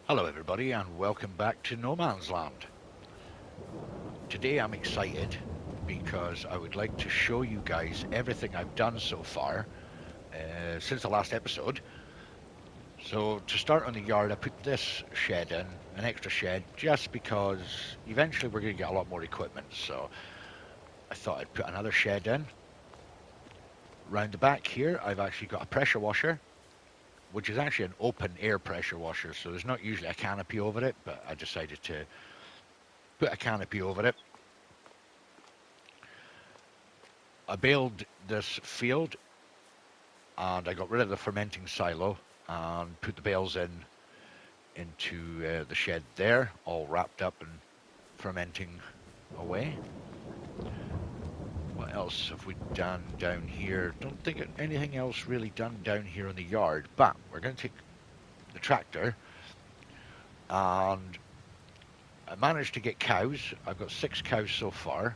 Hello, everybody, and welcome back to No Man's Land. Today I'm excited because I would like to show you guys everything I've done so far since the last episode. So, to start on the yard, I put this shed in, an extra shed, just because eventually we're going to get a lot more equipment. So, I thought I'd put another shed in. Round the back here, I've actually got a pressure washer, which is actually an open air pressure washer. So, there's not usually a canopy over it, but I decided to put a canopy over it. I baled this field and I got rid of the fermenting silo and put the bales into the shed there, all wrapped up and fermenting away. What else have we done down here? Don't think anything else really done down here in the yard, but we're going to take the tractor and I managed to get cows. I've got 6 cows so far,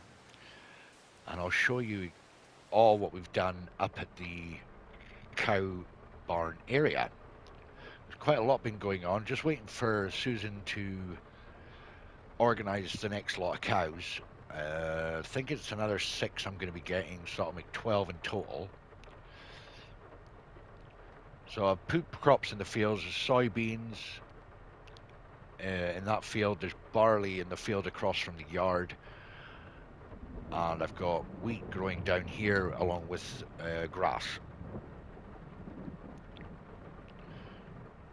and I'll show you all what we've done up at the cow barn area. There's quite a lot been going on. Just waiting for Susan to organise the next lot of cows. I think it's another 6 I'm going to be getting, so that'll make 12 in total. So I've put crops in the fields. There's soybeans in that field. There's barley in the field across from the yard. And I've got wheat growing down here along with grass.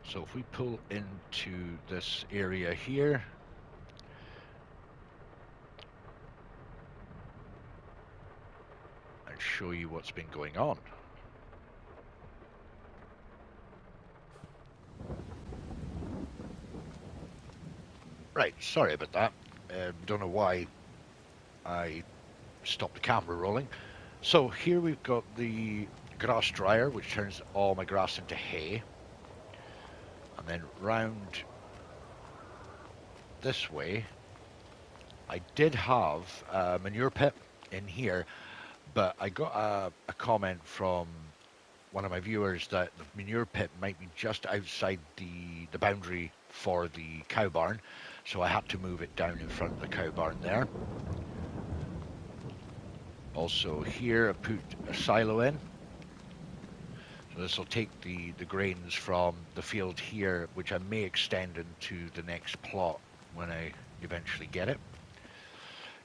So if we pull into this area here, and show you what's been going on. Right, sorry about that. Don't know why I stopped the camera rolling. So here we've got the grass dryer, which turns all my grass into hay. And then round this way, I did have a manure pit in here, but I got a comment from one of my viewers that the manure pit might be just outside the boundary for the cow barn, so I had to move it down in front of the cow barn there. Also here I put a silo in. So this will take the grains from the field here, which I may extend into the next plot when I eventually get it.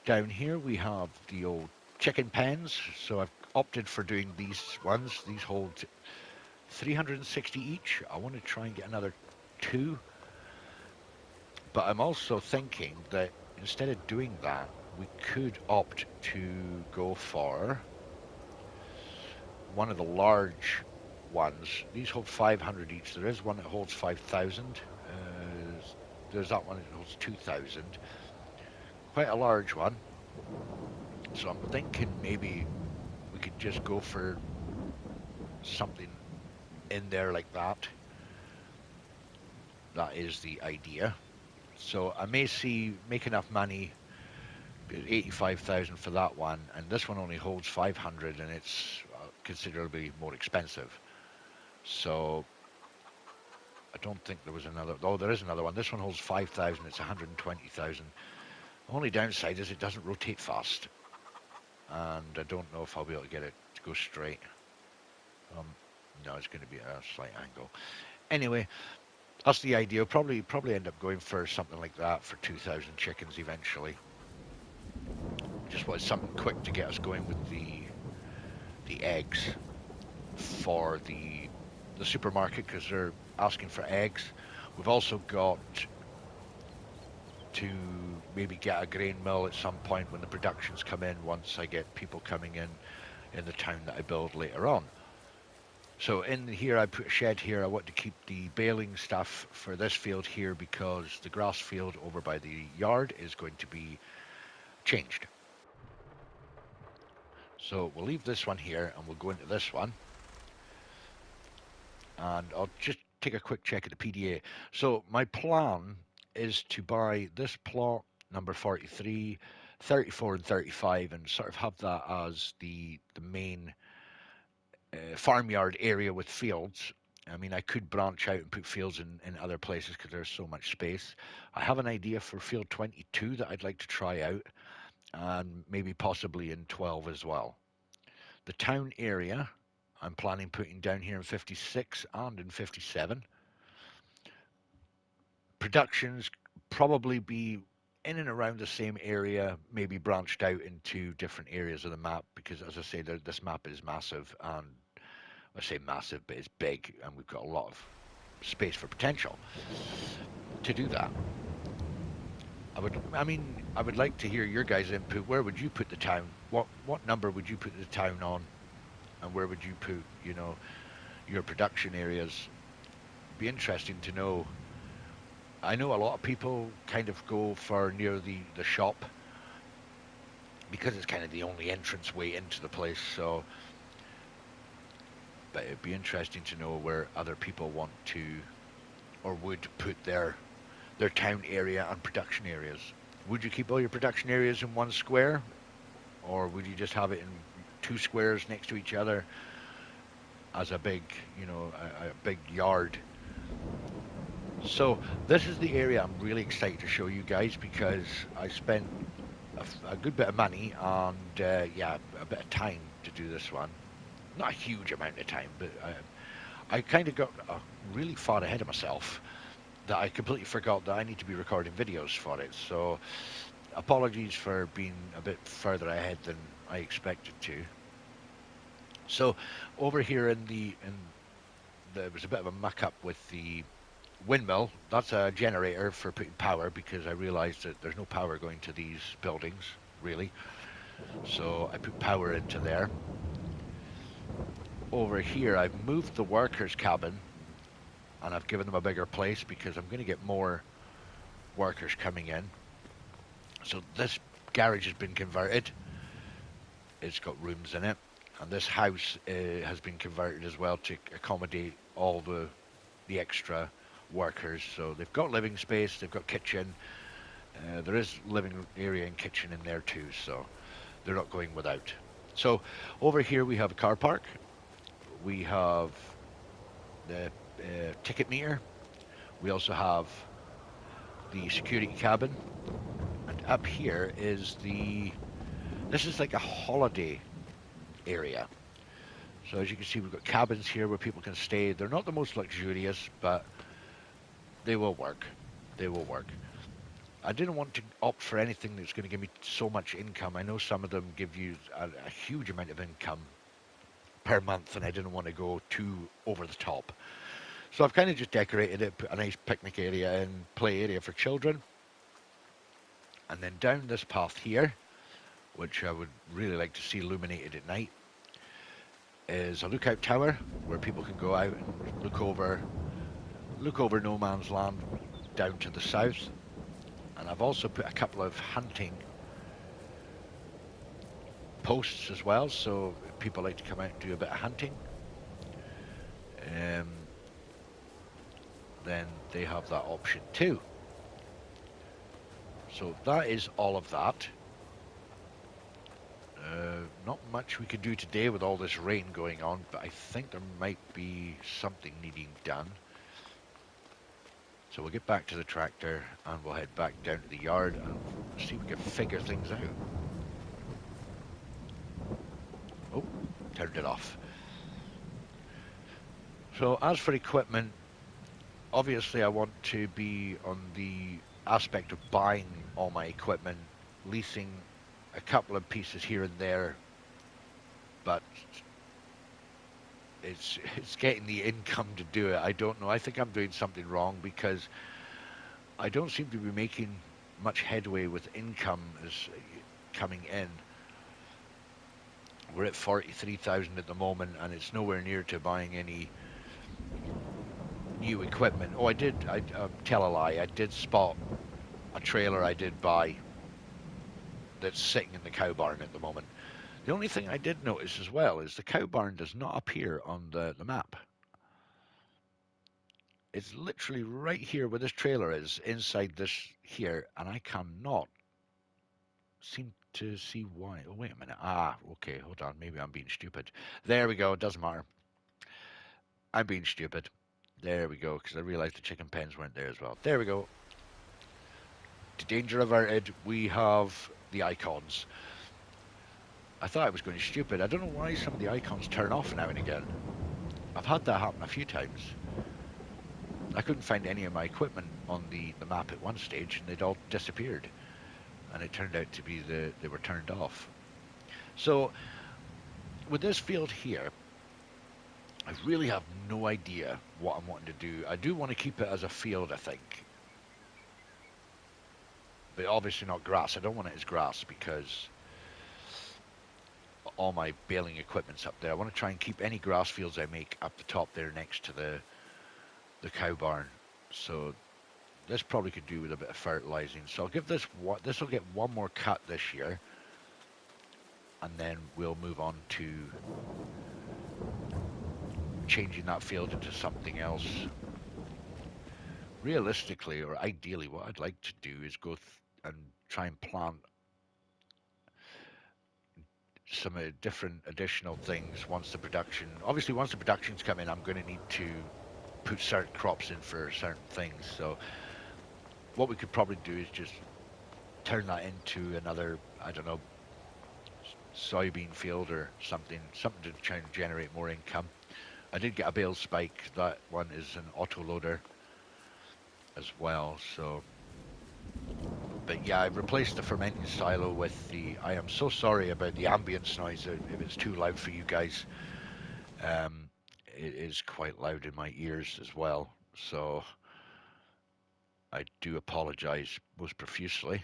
Down here we have the old chicken pens, so I've opted for doing these ones. These hold 360 each. I want to try and get another 2, but I'm also thinking that instead of doing that, we could opt to go for one of the large ones. These hold 500 each. There is one that holds 5,000. There's that one that holds 2,000. Quite a large one. So I'm thinking maybe we could just go for something in there like that. That is the idea. So I may make enough money, 85,000 for that one, and this one only holds 500, and it's considerably more expensive. So I don't think there was another. Oh, there is another one. This one holds 5,000. It's 120,000. Only downside is it doesn't rotate fast, and I don't know if I'll be able to get it to go straight. Um, no, it's going to be at a slight angle. Anyway, that's the idea. Probably end up going for something like that for 2,000 chickens eventually. Just want something quick to get us going with the eggs for the supermarket because they're asking for eggs. We've also got to maybe get a grain mill at some point when the productions come in once I get people coming in the town that I build later on. So in here I put a shed here. I want to keep the baling stuff for this field here because the grass field over by the yard is going to be changed. So we'll leave this one here and we'll go into this one. And I'll just take a quick check at the PDA. So my plan is to buy this plot, number 43, 34 and 35, and sort of have that as the main farmyard area with fields. I mean, I could branch out and put fields in other places because there's so much space. I have an idea for field 22 that I'd like to try out, and maybe possibly in 12 as well. The town area, I'm planning putting down here in 56 and in 57. Productions probably be in and around the same area, maybe branched out into different areas of the map because, as I say, this map is massive, and I say massive, but it's big, and we've got a lot of space for potential to do that. I would like to hear your guys' input. Where would you put the town? What number would you put the town on, and where would you put, your production areas? Be interesting to know. I know a lot of people kind of go for near the shop because it's kind of the only entrance way into the place. So, but it'd be interesting to know where other people want to or would put their town area and production areas. Would you keep all your production areas in one square, or would you just have it in two squares next to each other as a big, a big yard? So this is the area I'm really excited to show you guys because I spent a good bit of money and yeah, a bit of time to do this one. Not a huge amount of time, but I kind of got really far ahead of myself that I completely forgot that I need to be recording videos for it. So apologies for being a bit further ahead than I expected to. So over here there was a bit of a muck up with the windmill. That's a generator for putting power because I realized that there's no power going to these buildings really. So I put power into there. Over here I've moved the workers cabin and I've given them a bigger place because I'm going to get more workers coming in. So this garage has been converted. It's got rooms in it, and this house has been converted as well to accommodate all the extra workers. So they've got living space, they've got kitchen. There is living area and kitchen in there too, so they're not going without. So over here we have a car park. We have the ticket meter. We also have the security cabin, and up here is this is like a holiday area. So as you can see, we've got cabins here where people can stay. They're not the most luxurious, but they will work. They will work. I didn't want to opt for anything that's going to give me so much income. I know some of them give you a huge amount of income per month, and I didn't want to go too over the top. So I've kind of just decorated it, put a nice picnic area and play area for children. And then down this path here, which I would really like to see illuminated at night, is a lookout tower where people can go out and look over no man's land down to the south. And I've also put a couple of hunting posts as well, so if people like to come out and do a bit of hunting, um, then they have that option too. So that is all of that. Not much we can do today with all this rain going on, but I think there might be something needing done. So we'll get back to the tractor and we'll head back down to the yard and see if we can figure things out. Oh, turned it off. So as for equipment, obviously I want to be on the aspect of buying all my equipment, leasing a couple of pieces here and there, but it's getting the income to do it. I don't know. I think I'm doing something wrong because I don't seem to be making much headway with income as coming in. We're at 43,000 at the moment, and it's nowhere near to buying any new equipment. Oh, I tell a lie. I did spot a trailer I did buy that's sitting in the cow barn at the moment. The only thing I did notice as well is the cow barn does not appear on the map. It's literally right here where this trailer is, inside this here, and I cannot seem to see why. Oh, wait a minute. Ah, okay, hold on. Maybe I'm being stupid. There we go. It doesn't matter. I'm being stupid. There we go, because I realized the chicken pens weren't there as well. There we go. Danger averted. We have the icons. I thought I was going stupid. I don't know why some of the icons turn off now and again. I've had that happen a few times. I couldn't find any of my equipment on the map at one stage, and they'd all disappeared. And it turned out to be they were turned off. So with this field here, I really have no idea what I'm wanting to do. I do want to keep it as a field, I think. But obviously not grass. I don't want it as grass because all my baling equipment's up there. I want to try and keep any grass fields I make up the top there next to the cow barn. So this probably could do with a bit of fertilizing. So I'll give this will get one more cut this year, and then we'll move on to changing that field into something else. Realistically, or ideally, what I'd like to do is go and try and plant some different additional things once the production. Obviously, once the production's come in, I'm going to need to put certain crops in for certain things. So what we could probably do is just turn that into another, I don't know, soybean field or something to try and generate more income. I did get a bale spike. That one is an auto loader as well. So, but yeah, I replaced the fermenting silo with the. I am so sorry about the ambience noise if it's too loud for you guys. It is quite loud in my ears as well. So I do apologize most profusely.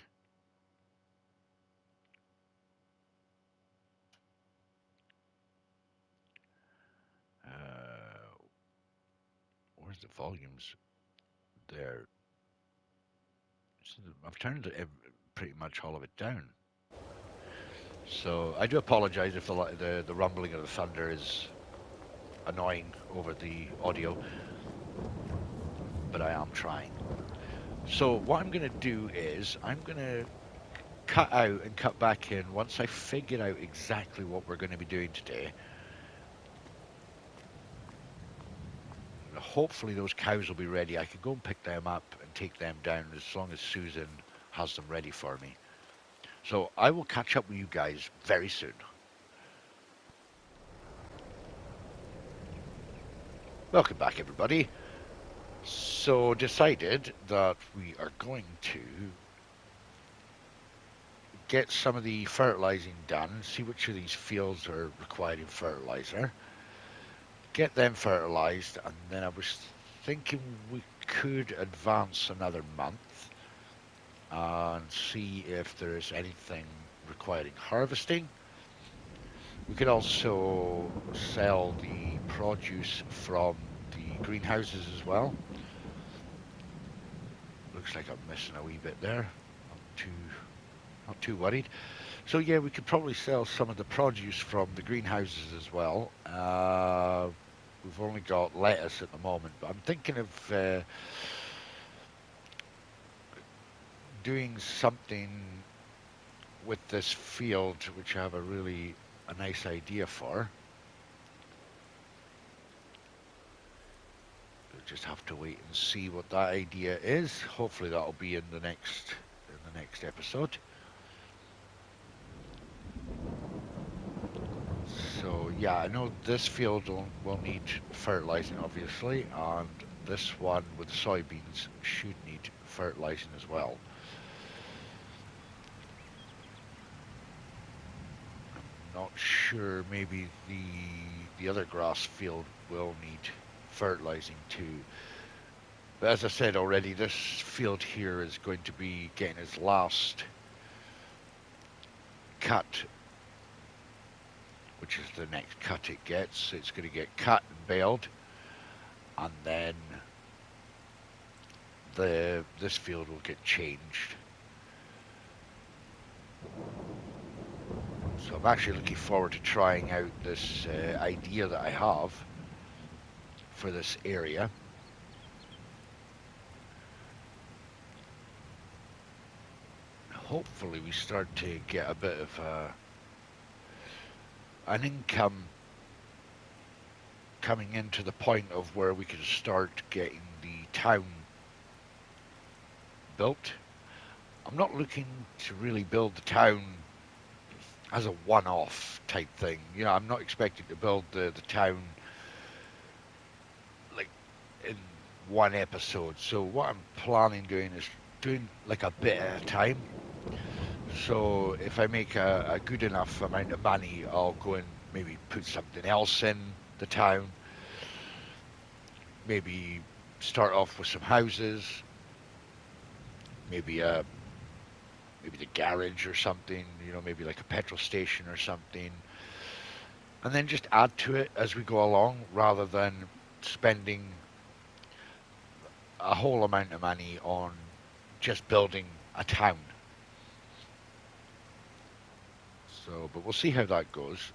Where's the volumes? There. So I've turned pretty much all of it down. So I do apologize if the rumbling of the thunder is annoying over the audio, but I am trying. So what I'm going to do is I'm going to cut out and cut back in once I figure out exactly what we're going to be doing today. Hopefully those cows will be ready. I can go and pick them up and take them down as long as Susan has them ready for me. So I will catch up with you guys very soon. Welcome back, everybody. So decided that we are going to get some of the fertilizing done, see which of these fields are requiring fertilizer, get them fertilized, and then I was thinking we could advance another month and see if there is anything requiring harvesting. We could also sell the produce from the greenhouses as well. Looks like I'm missing a wee bit there. Not too worried. So yeah, we could probably sell some of the produce from the greenhouses as well. We've only got lettuce at the moment, but I'm thinking of doing something with this field, which I have a nice idea for. We'll just have to wait and see what that idea is. Hopefully that'll be in the next episode. So yeah, I know this field will need fertilizing, obviously, and this one with soybeans should need fertilizing as well. I'm not sure, maybe the other grass field will need fertilizing too. But as I said already, this field here is going to be getting its last cut, which is the next cut it gets. It's going to get cut and baled, and then this field will get changed. So I'm actually looking forward to trying out this idea that I have for this area. Hopefully we start to get a bit of an income coming into the point of where we can start getting the town built. I'm not looking to really build the town as a one-off type thing. You know, I'm not expecting to build the town like in one episode. So what I'm planning doing is doing like a bit at a time. So if I make a good enough amount of money, I'll go and maybe put something else in the town. Maybe start off with some houses, maybe maybe the garage or something. You know, maybe like a petrol station or something, and then just add to it as we go along, rather than spending a whole amount of money on just building a town. So, but we'll see how that goes.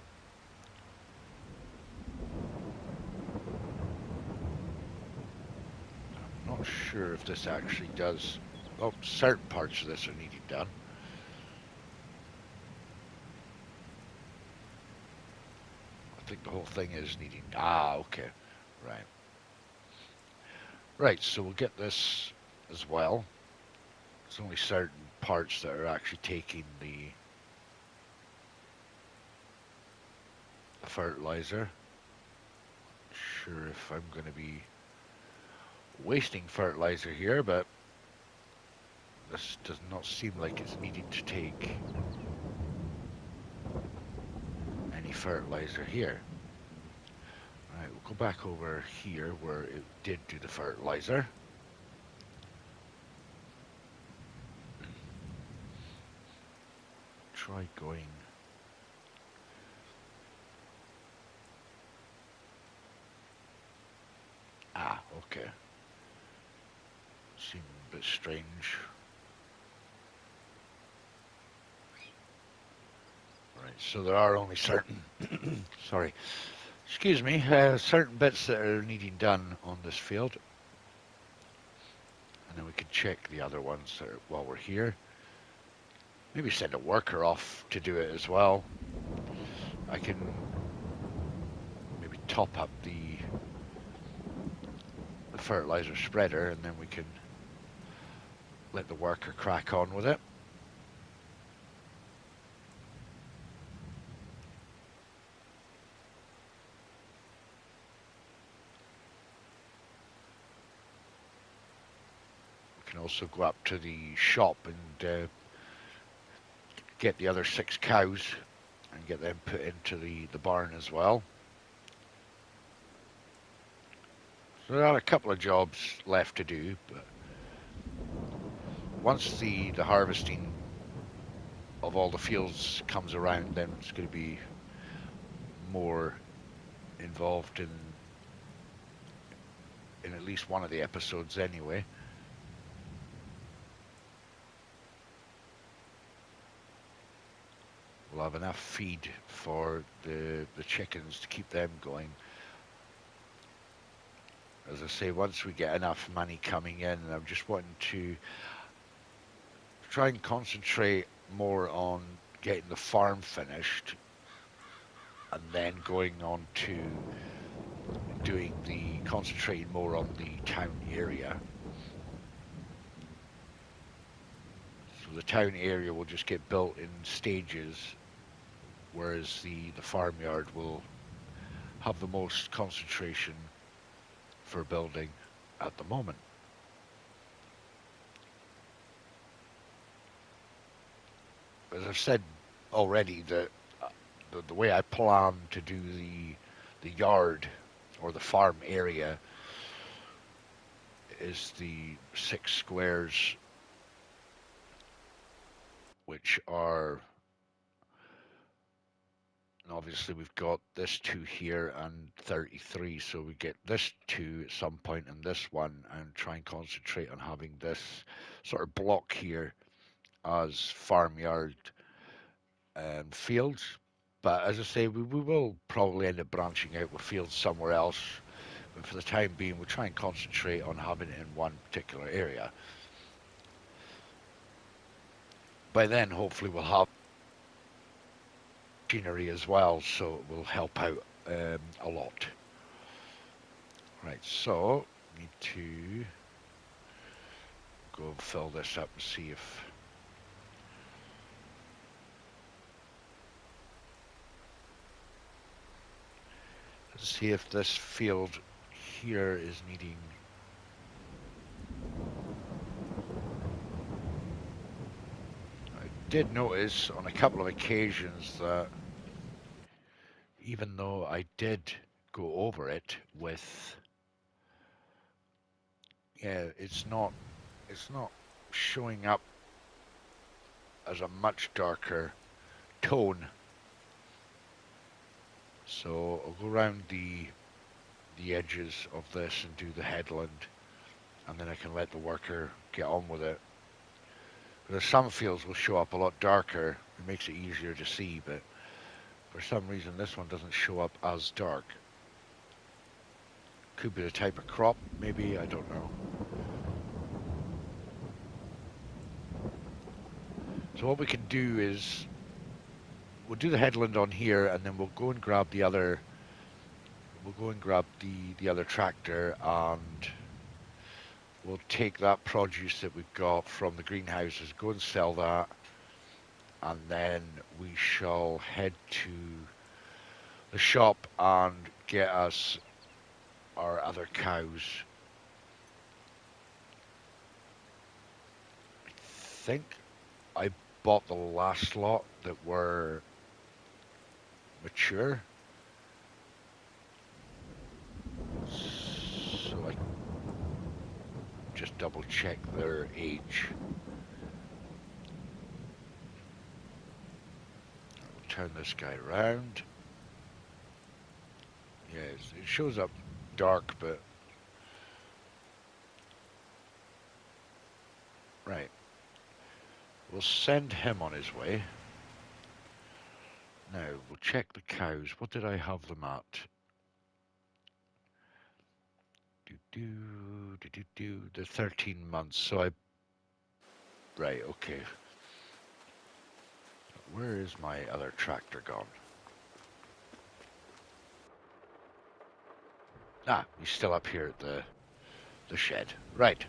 I'm not sure if this actually does. Well, certain parts of this are needed done. I think the whole thing is needing. Ah, okay. Right. Right, so we'll get this as well. There's only certain parts that are actually taking the fertilizer. Sure if I'm going to be wasting fertilizer here, but this does not seem like it's needing to take any fertilizer here. Right, we'll go back over here where it did do the fertilizer. Try going. Ah, okay. Seemed a bit strange. Right, so there are only certain, sorry, excuse me, certain bits that are needing done on this field. And then we can check the other ones that are, while we're here. Maybe send a worker off to do it as well. I can maybe top up the fertilizer spreader, and then we can let the worker crack on with it. We can also go up to the shop and get the other 6 cows and get them put into the barn as well. So there are a couple of jobs left to do, but once the harvesting of all the fields comes around, then it's going to be more involved in at least one of the episodes anyway. We'll have enough feed for the chickens to keep them going. As I say, once we get enough money coming in, I'm just wanting to try and concentrate more on getting the farm finished and then going on to doing concentrating more on the town area. So the town area will just get built in stages, whereas the farmyard will have the most concentration for building at the moment. As I've said already, the way I plan to do the yard or the farm area is the 6 squares, which are, and obviously we've got this 2 here and 33, so we get this 2 at some point and this one, and try and concentrate on having this sort of block here as farmyard and fields. But as I say, we will probably end up branching out with fields somewhere else. But for the time being, we'll try and concentrate on having it in one particular area. By then, hopefully, we'll have machinery as well, so it will help out a lot. Right, so need to go and fill this up and see if this field here is needing. I did notice on a couple of occasions that even though I did go over it with, yeah, it's not showing up as a much darker tone. So I'll go around the edges of this and do the headland, and then I can let the worker get on with it. There's some fields will show up a lot darker. It makes it easier to see, but for some reason this one doesn't show up as dark. Could be the type of crop, maybe, I don't know. So what we can do is we'll do the headland on here, and then we'll go and grab the other. We'll go and grab the other tractor, and we'll take that produce that we've got from the greenhouses, go and sell that, and then we shall head to the shop and get us our other cows. I think I bought the last lot that were mature, so I just double check their age. I'll turn this guy around. Yes, it shows up dark, but right. We'll send him on his way. Now, we'll check the cows. What did I have them at? They're 13 months, so I... Right, okay. Where is my other tractor gone? Ah, he's still up here at the shed. Right.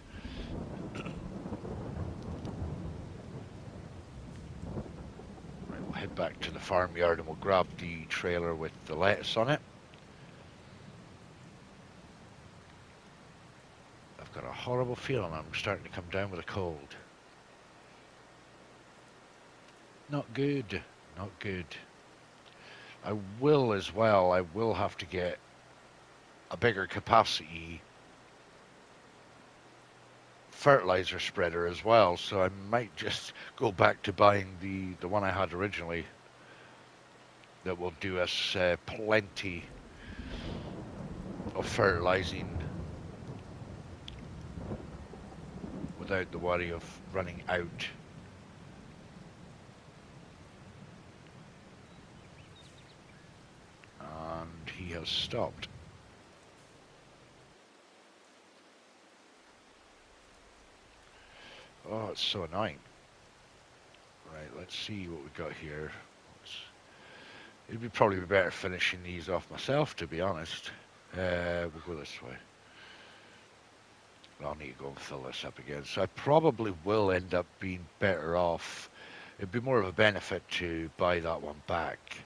Right, we'll head back to the farmyard and we'll grab the trailer with the lettuce on it. I've got a horrible feeling I'm starting to come down with a cold. Not good. Not good. I will as well. I will have to get a bigger capacity fertilizer spreader as well, so I might just go back to buying the one I had originally that will do us plenty of fertilizing without the worry of running out. And he has stopped. Oh, it's so annoying. Right, let's see what we got here. It'd be probably better finishing these off myself, to be honest. We'll go this way. I'll need to go and fill this up again. So I probably will end up being better off. It'd be more of a benefit to buy that one back.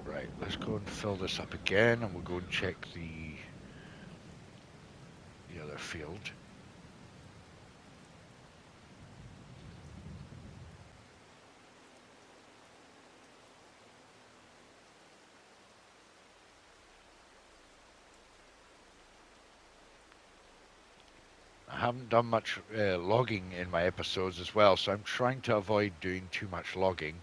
Right, let's go and fill this up again, and we'll go and check the other field. I haven't done much logging in my episodes as well, so I'm trying to avoid doing too much logging.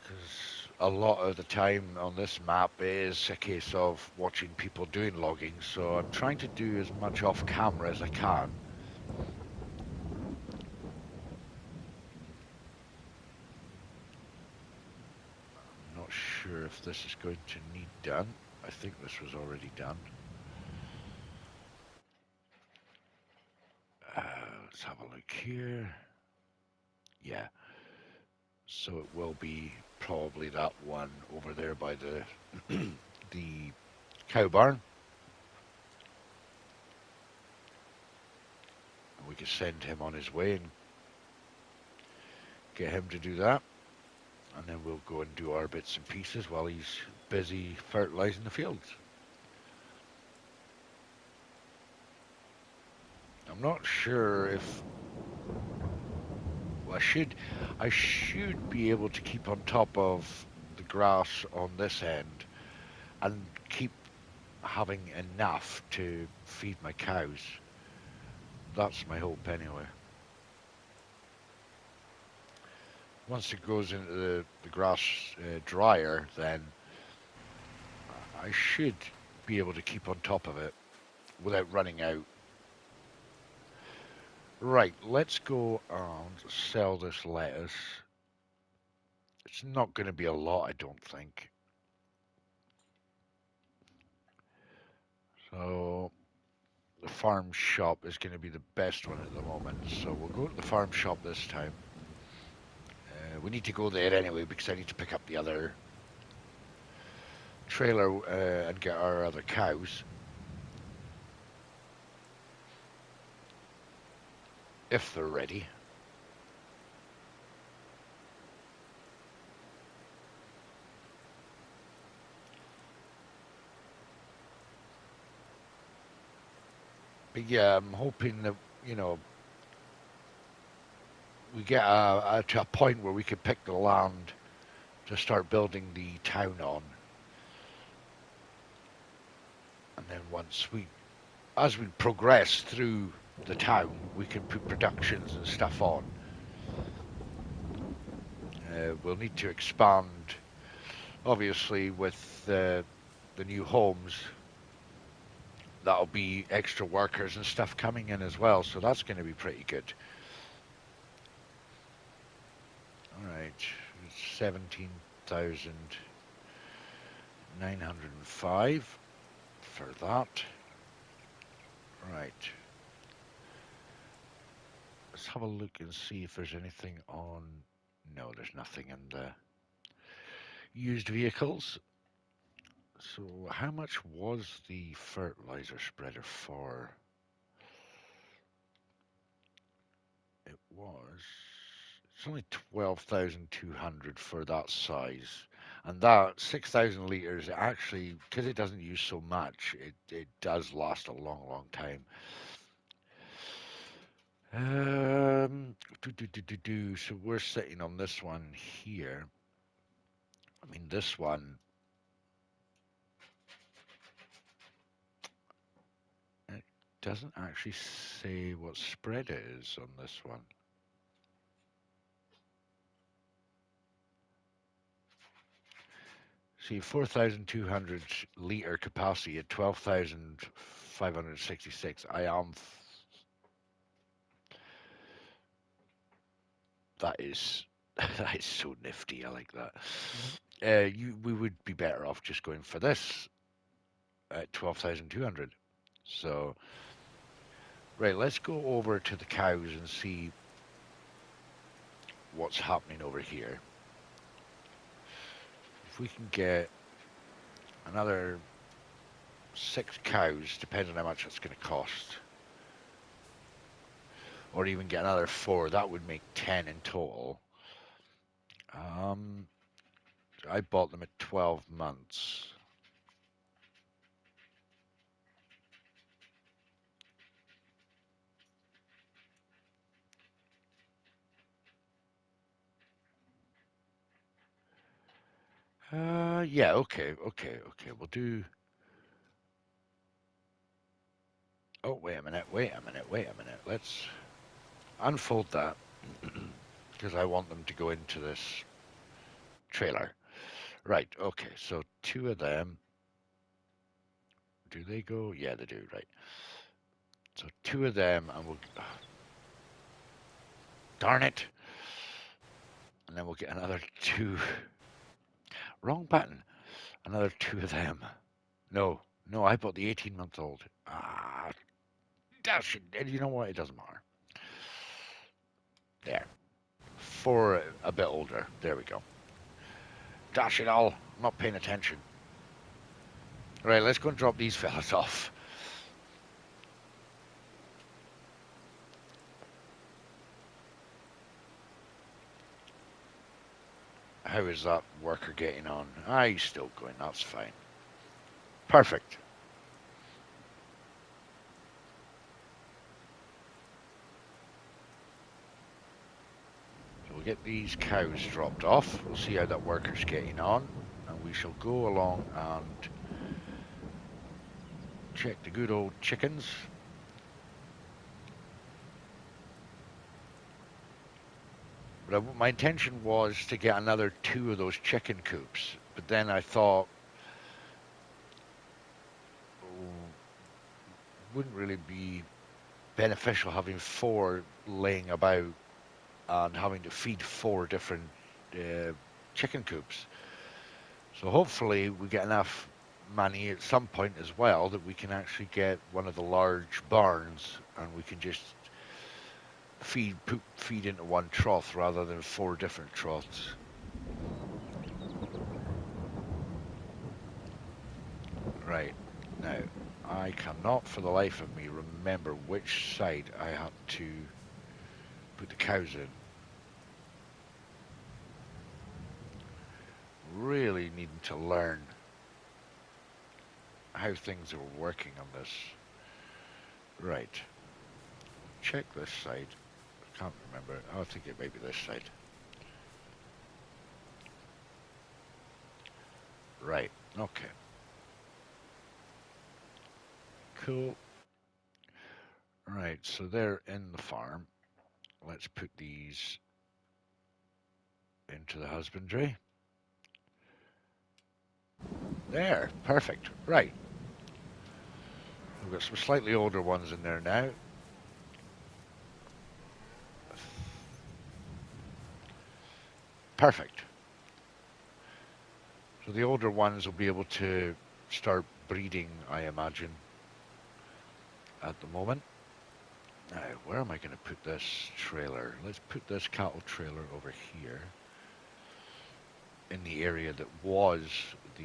Because a lot of the time on this map is a case of watching people doing logging, so I'm trying to do as much off camera as I can. I'm not sure if this is going to need done. I think this was already done. Let's have a look here. Yeah. So it will be probably that one over there by the the cow barn. And we can send him on his way and get him to do that. And then we'll go and do our bits and pieces while he's busy fertilizing the fields. I'm not sure if well, I should be able to keep on top of the grass on this end and keep having enough to feed my cows. That's my hope anyway. Once it goes into the grass dryer, then I should be able to keep on top of it without running out. Right, let's go and sell this lettuce. It's not going to be a lot, I don't think. So the farm shop is going to be the best one at the moment. So we'll go to the farm shop this time. We need to go there anyway because I need to pick up the other trailer and get our other cows if they're ready. But yeah, I'm hoping that you know we get to a point where we can pick the land to start building the town on, and then as we progress through the town, we can put productions and stuff on. We'll need to expand, obviously, with the new homes. That'll be extra workers and stuff coming in as well, so that's going to be pretty good. All right, it's 17,905 for that. Right, let's have a look and see if there's anything on. No, there's nothing in the used vehicles. So, how much was the fertilizer spreader for? It was. It's only 12,200 for that size. And that 6,000 liters, actually, because it doesn't use so much, it does last a long, long time. So we're sitting on this one here. I mean, this one, it doesn't actually say what spread it is on this one. See, 4,200 liter capacity at 12,566. That is that is so nifty. I like that. We would be better off just going for this at 12,200. So, right, let's go over to the cows and see what's happening over here. If we can get another 6 cows, depending on how much it's going to cost, or even get another 4, that would make 10 in total. Um, I bought them at 12 months. Yeah, okay. We'll do. Oh, wait a minute. Let's unfold that because I want them to go into this trailer. Right, okay, so 2 of them. Do they go? Yeah, they do, right. So 2 of them, and we'll. Darn it! And then we'll get another 2. Wrong button. Another 2 of them. No, no, I bought the 18-month-old. Ah, that should. You know what? It doesn't matter. There. for a bit older. There we go. Dash it all. I'm not paying attention. Right, let's go and drop these fellas off. How is that worker getting on? Ah, he's still going. That's fine. Perfect. So we'll get these cows dropped off. We'll see how that worker's getting on. And we shall go along and check the good old chickens. But my intention was to get another 2 of those chicken coops. But then I thought, oh, wouldn't really be beneficial having 4 laying about and having to feed 4 different uh, chicken coops. So hopefully we get enough money at some point as well that we can actually get one of the large barns and we can just feed into one trough rather than 4 different troughs. Right, now I cannot for the life of me remember which side I had to put the cows in. Really needing to learn how things are working on this. Right, check this side. I can't remember. I think it may be this side. Right, okay. Cool. Right, so they're in the farm. Let's put these into the husbandry. There, perfect. Right. We've got some slightly older ones in there now. Perfect. So the older ones will be able to start breeding, I imagine, at the moment. Now, where am I going to put this trailer? Let's put this cattle trailer over here in the area that was the...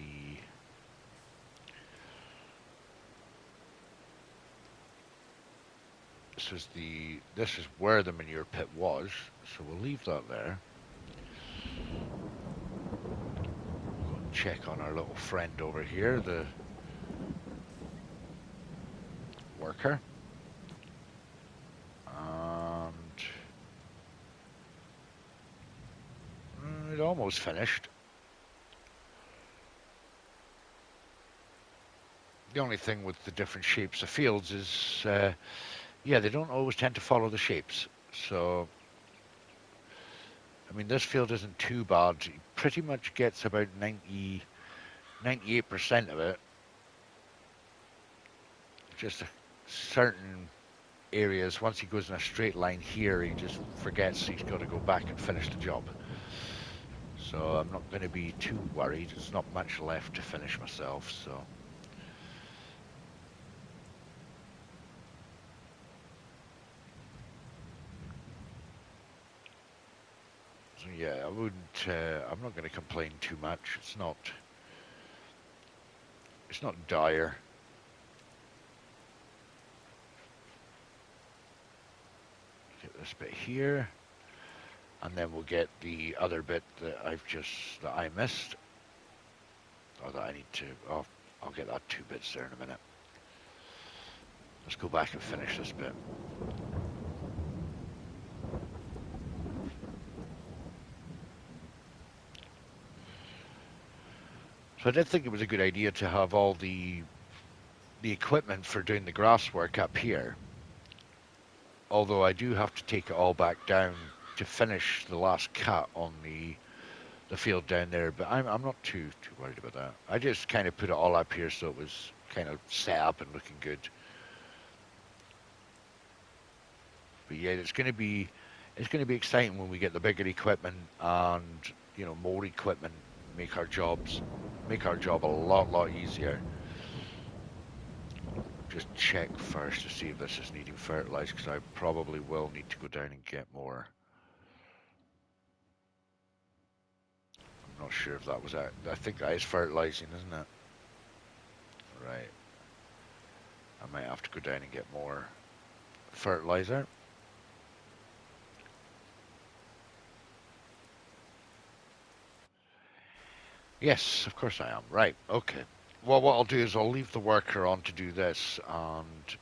This is where the manure pit was, so we'll leave that there. We'll go and check on our little friend over here, the worker. And it almost finished. The only thing with the different shapes of fields is, yeah, they don't always tend to follow the shapes. So, I mean, this field isn't too bad. He pretty much gets about 98% of it. Just certain areas, once he goes in a straight line here, he just forgets he's got to go back and finish the job. So I'm not going to be too worried. There's not much left to finish myself, so... So yeah, I wouldn't. I'm not going to complain too much. It's not. It's not dire. Get this bit here, and then we'll get the other bit that I missed, or that I need to. Oh, I'll get that 2 bits there in a minute. Let's go back and finish this bit. So I did think it was a good idea to have all the equipment for doing the grass work up here. Although I do have to take it all back down to finish the last cut on the field down there, but I'm not too worried about that. I just kind of put it all up here so it was kind of set up and looking good. But yeah, it's going to be exciting when we get the bigger equipment and more equipment. Make our job a lot easier. Just check first to see if this is needing fertilized, because I probably will need to go down and get more. Not sure if that was it. I think that is fertilizing, isn't it? Right. I might have to go down and get more fertilizer. Yes, of course I am. Right. Okay. Well, what I'll do is I'll leave the worker on to do this and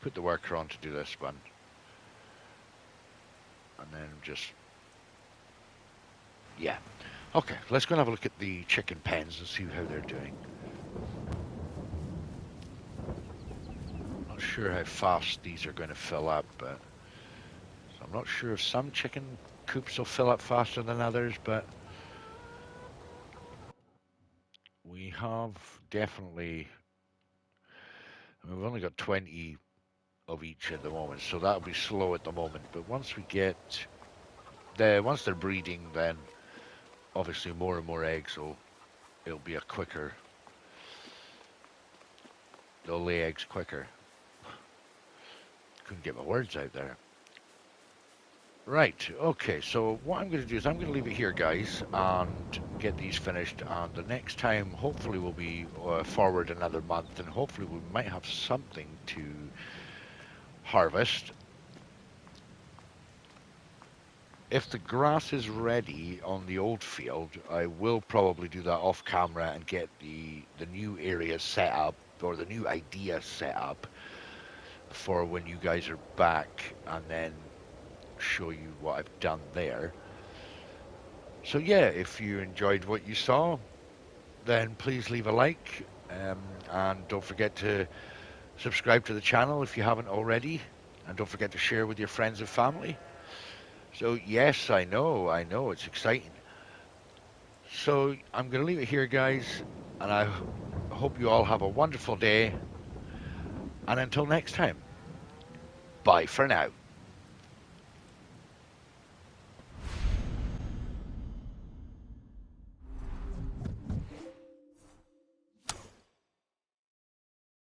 put the worker on to do this one. And then just, yeah. Okay, let's go and have a look at the chicken pens and see how they're doing. Not sure how fast these are going to fill up, but so I'm not sure if some chicken coops will fill up faster than others, but we have definitely, I mean, we've only got 20 of each at the moment, so that'll be slow at the moment. But once we get once they're breeding, then obviously more and more eggs will, it'll be a quicker, they'll lay eggs quicker. Couldn't get my words out there. Right, okay, so what I'm going to do is I'm going to leave it here, guys, and get these finished, and the next time, hopefully, we'll be forward another month, and hopefully we might have something to harvest. If the grass is ready on the old field, I will probably do that off camera and get the new area set up, or the new idea set up, for when you guys are back, and then show you what I've done there. So yeah, if you enjoyed what you saw, then please leave a like, and don't forget to subscribe to the channel if you haven't already, and don't forget to share with your friends and family. So yes, I know, it's exciting. So I'm going to leave it here, guys, and I hope you all have a wonderful day, and until next time, bye for now.